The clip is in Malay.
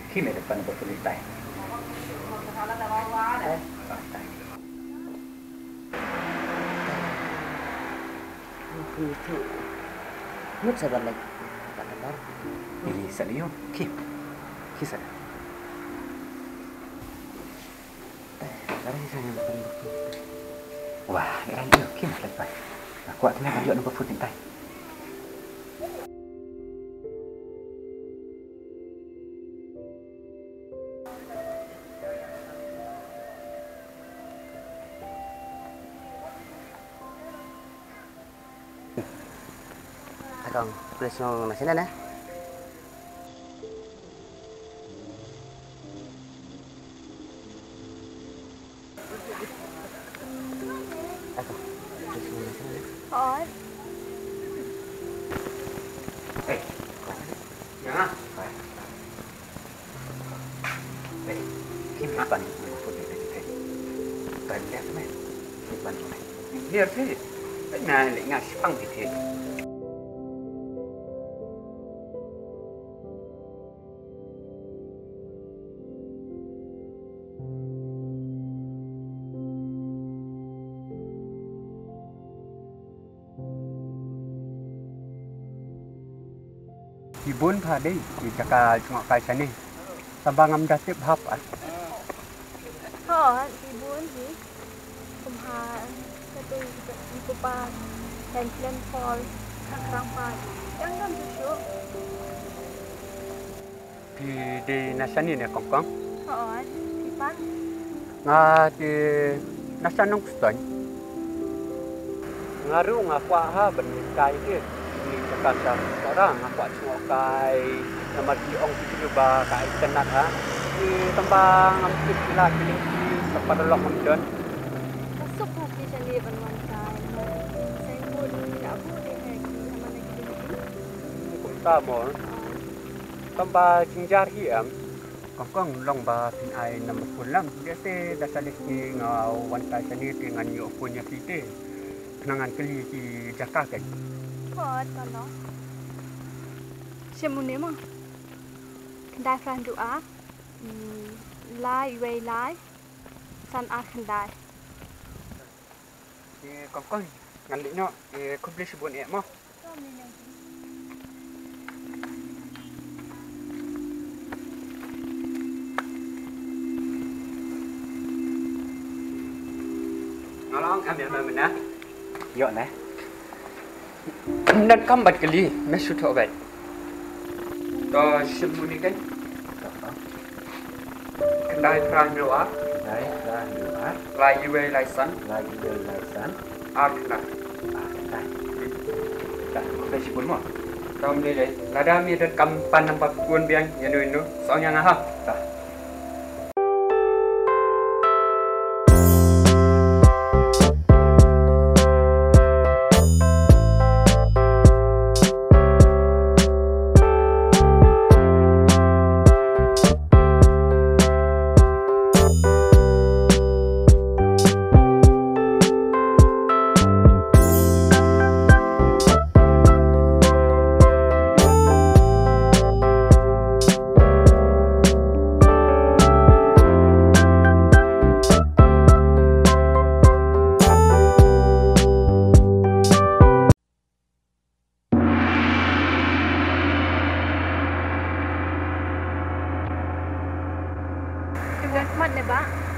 Kim ada depan betul tay. Itu mất sao bạn lại đó Ini saliyo Kim. Kisa. Dari saya bukan Wah, era dia Kim lagi tay. Aku akhirnya kan nak betul tay. Kang, please mau nasi na. Ako, please mau nasi na. Ôi, Eh, jangan. Eh, Kim depan betul tay. Tay lihat meh. Depan meh. Lihat sih. Nah, ingat sepang di sini. Ibun phade di cakal cungak kai sani. Sabangam datip hap at. thôi, đi buôn gì? Cùng hà, cái tôi đi cô ba, đèn lên fall, khang khang phai, yang kan susu. Di nasani ne kongkong. Thôi, đi bán. Nga di nasanong ston. Ngaru nga kwa ha ben kai dia. Di cakal sekarang aku cungak kai nama di ong di ba kai tenat ha. Di tembang ambil pila pilih tempat lok mendon. Masuk hati sendiri penuan saya. Saya pun tidak boleh lagi sama lagi begini. Cũng ta mol. Tamba jinjar hiam. Kongkong long ba pin ai nam pulam. Dia se dasalik ni ngau wan kai sani dengan yo punya pite. Kenangan keli di Jakarta. Thôi, còn đó. Xem muốn nếm không? Kendai Frank du á. Lai way lai. San a kendai. Kongkong ngan li no ku beli sebun ek mo. Ngalong ambil mana? Yo nè. Nên cầm bật cái ly, mấy số thọ vậy. Đó xem mua đi cái. Kendai Frank du á. Đấy, ra nhiều ác, Lai Yue Lai San. lagi dari laisan. Arkna. Nah, Tak, dah sibuk mo. Tahu ni deh. Lada mi dan kampan nampak pun biang yang dulu. Soalnya ngah. Tak. Dengan mat ni, Pak.